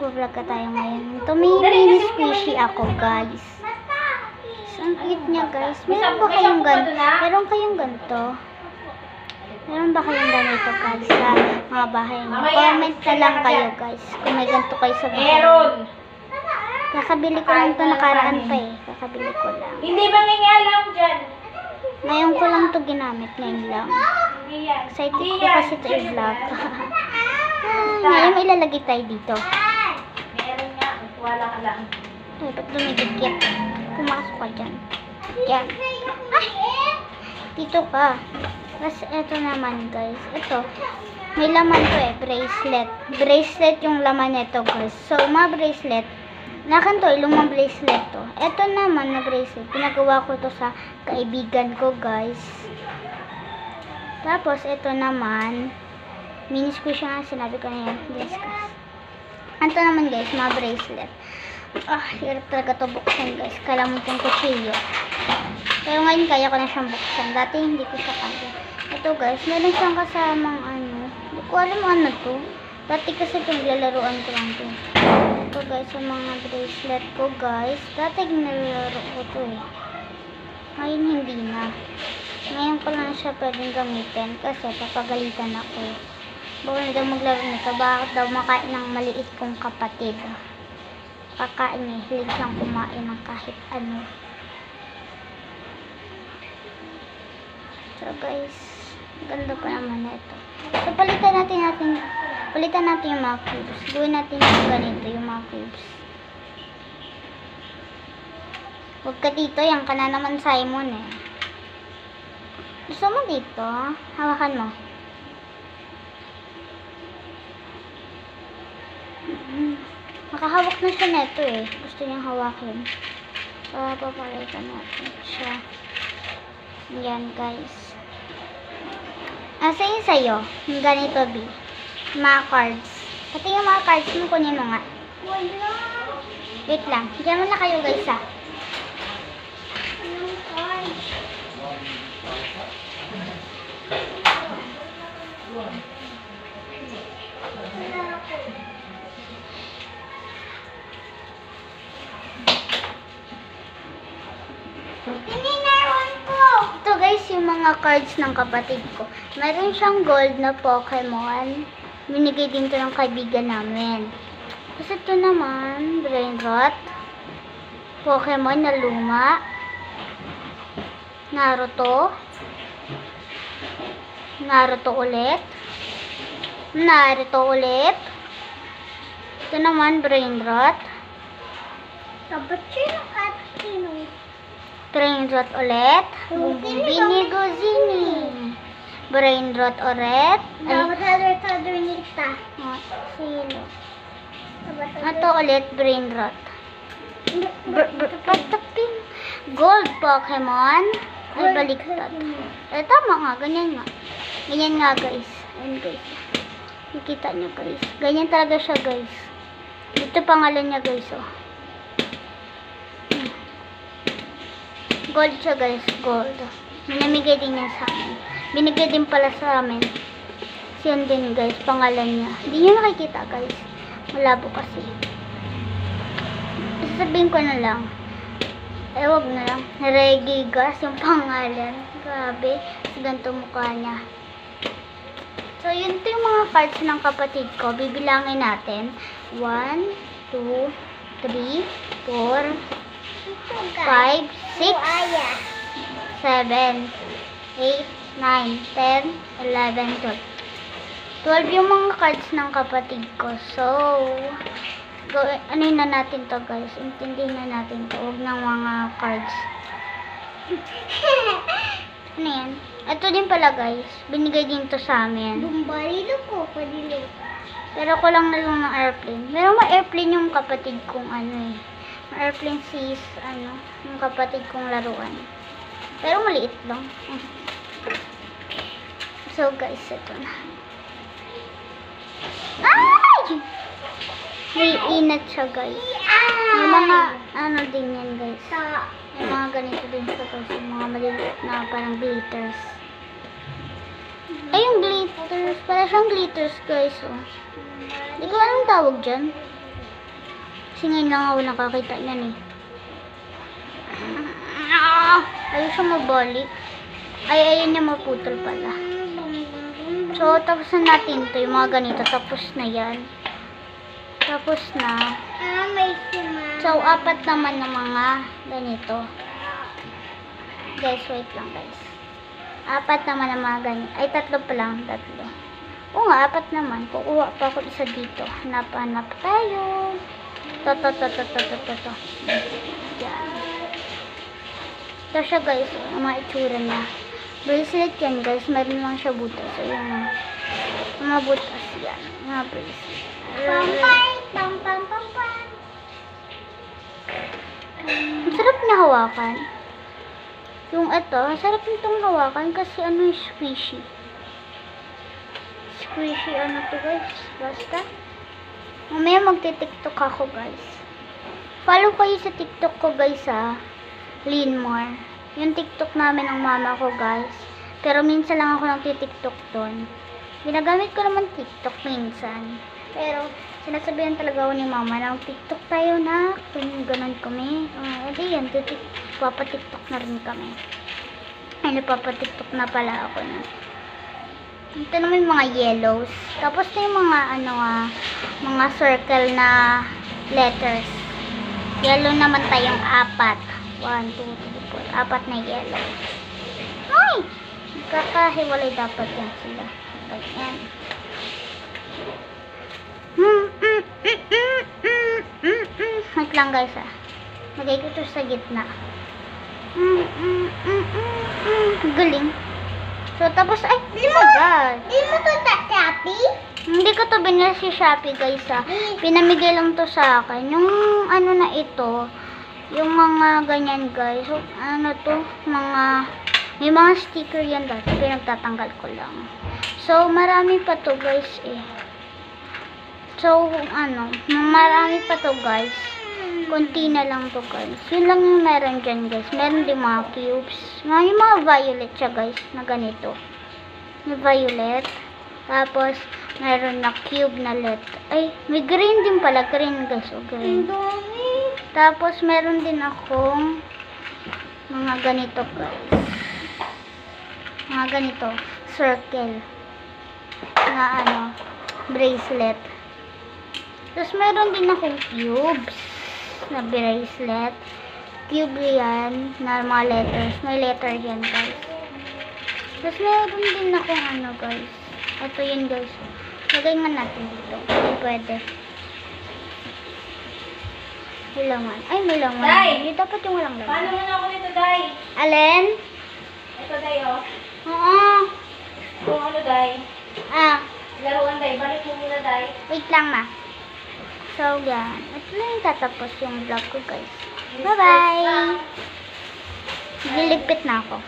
Mag-vlog ka tayo ngayon. Ito may mini squishy ako, guys. So, ang cute niya, guys. Meron ba kayong ganito? Meron kayong ganito? Meron ba kayong ganito, guys, sa mga bahay niyo? Comment na lang kayo, guys, kung may ganito kayo sa bahay. Meron. Kakabili ko lang ito, nakaraan pa eh. Kakabili ko lang. Hindi mangingalam dyan. Ngayon ko lang ito ginamit, ngayon lang. Hindi yan. Excited ko kasi ito i-vlog. Ngayon may ilalagay tayo dito. Meron nga. Wala ka lang. Ay, ba't lumidikit? Pumasok ka dyan. Yan. Ay! Dito ka. Tapos, ito naman, guys. Ito. May laman to eh. Bracelet. Bracelet yung laman nito, guys. So, mga bracelet. Nakan to, lumang bracelet to. Ito naman na bracelet. Pinagawa ko to sa kaibigan ko, guys. Tapos, ito naman. Mini squishy nga, sinabi ko na yan. Yes, guys. Ito naman, guys, mga bracelet. Hirap talaga to buksan, guys. Kailangan mo itong kutsilyo. Pero ngayon, kaya ko na siyang buksan. Dati, hindi ko siya kaya. Ito, guys, meron siyang kasamang ano. Hindi ko alam ano to. Dati kasi itong lalaruan ko lang to. Ito, guys, yung mga bracelet ko, guys. Dati, nilalaro ko to eh. Ngayon, hindi na. Ngayon ko lang siya pwedeng gamitin kasi papagalitan ako. Bawal na daw maglaro nito. Bakit daw makain ng maliit kong kapatid? Kakain eh. Hilig siyang kumain ng kahit ano. So guys, ganda pa naman na ito. So palitan natin yung mga cubes. Gawin natin yung ganito, yung mga cubes. Huwag ka dito, yan ka na naman, Simon eh. Gusto mo dito? Hawakan mo. Makahawak na siya neto eh. Gusto niyang hawakin. So, papalitan natin siya. Yan, guys. Asa yun sa'yo? Yung ganito, B. Mga cards. Pati yung mga cards mo, kunin mo nga. Wait lang. Diyan mo na kayo, guys, ah. Anong cards? Ito guys, yung mga cards ng kapatid ko. Meron siyang gold na Pokemon. Binigay din to ng kaibigan namin. Kasi ito naman, Brainrot. Pokemon na luma. Naruto. Naruto ulit. Naruto ulit. Ito naman, Brainrot. Brainrot ulit. Bumbini Gozini. Brainrot ulit. Sino? Ito ulit, Brainrot. Patapin. Gold Pokemon. Ay, baliktad. Eh, tama nga. Ganyan nga. Ganyan nga, guys. Ayan, guys. Nakita nyo, guys. Ganyan talaga siya, guys. Ito pangalan niya, guys, oh. Gold siya, guys. Gold. Minamigay din niya sa amin. Binigay din pala sa amin. Siyan din, guys. Pangalan niya. Hindi niyo nakikita, guys. Malabo kasi. Sasabihin ko na lang. Eh, wag na lang. Regigas yung pangalan. Grabe. Kasi ganito mukha niya. So, yun to yung mga cards ng kapatid ko. Bibilangin natin. 1, 2, 3, 4, 5, 6, 7, 8, 9, 10, 11, 12. 12 yung mga cards ng kapatid ko. So, ano na natin to, guys. Intindihin na natin to. Huwag ng mga cards. Ano yan? Ito din pala, guys. Binigay din to sa amin. Bumbarilo ko, padilo. Pero ko lang na lang ng airplane. Meron ma-airplane yung kapatid kong ano eh. Airplane sis, ano, yung kapatid kong laruan. Pero maliit lang. So, guys, ito na. Ay! May inat siya, guys. May mga, ano din yan, guys. May mga ganito din siya, guys. Yung mga maliliit na parang glitters. Ay, yung glitters. Para siyang glitters, guys, oh. Hindi ko anong tawag dyan. Kasi ngayon lang ako nakakita niyan eh. Ayaw siya mabalik. Ay, ayun niya maputol pala. So, tapos na natin to. Yung mga ganito. Tapos na yan. Tapos na. May sima. So, 4 naman ng mga ganito. Guys, wait lang guys. 4 naman ng mga ganito. Ay, 3 pa lang. 3. Oo nga, 4 naman. Kukuha pa ako isa dito. Hanap tayo. To. Yan. Ito siya guys. Ang mga itsura niya. Bracelet yan guys. Meron lang siya butas. So, yung mga butas yan. Mga bracelet. Pam. Ang sarap na hawakan. Yung ito, sarap nitong hawakan kasi ano yung squishy. Squishy ano to guys. Basta. Mamaya magti-tiktok ako guys. Follow kayo sa tiktok ko guys ha. Linmore. Yung tiktok namin ng mama ko guys. Pero minsan lang ako nagti-tiktok doon. Ginagamit ko naman tiktok minsan. Pero sinasabihan talaga ako ni mama na tiktok tayo na. Kung ganun kami. Edi yan, papatiktok na rin kami. Ay, napapatiktok na pala ako na. Ito naman yung mga yellows. Tapos na yung mga mga circle na letters. Yellow naman tayong 4. 1, 2, 3, 4. 4 na yellow. Ay! Kakahiwalay dapat yan sila. Ganyan. Wait lang guys ah. Lagay ko ito sa gitna. Galing. So tapos ay, God. Di mo to tatapi? Hindi ko to binili si Shopee guys ah. Pinamigay lang to sa akin. Yung ano na ito, yung mga ganyan guys. So, ano to, may mga sticker yan dati. Pinagtatanggal ko lang. So marami pa to guys eh. So marami pa to guys. Konti na lang to guys. Yun lang yung meron dyan guys. Meron din mga cubes. Yung mga violet siya guys. Na ganito. Yung violet. Tapos, meron na cube na letter. Ay, may green din pala. Green guys. O, green. Tapos, meron din akong mga ganito guys. Mga ganito. Circle. Na bracelet. Tapos, meron din akong cubes na bracelet. Cube yan na mga letters. May letter yan guys. Tapos meron din akong guys. Ito yun guys. Lagay nga natin dito. Hindi pwede. May laman. Ay, may laman. Day! Hindi dapat yung walang laman. Paano mo na ako nito, Day? Alin? Ito, Day, oh. Oo. Kung ano, Day? Laruan, Day. Balik mo muna, Day. Wait lang ma. So, yan. Ito na yung tatapos yung vlog ko guys. Bye-bye! Niligpit na ako.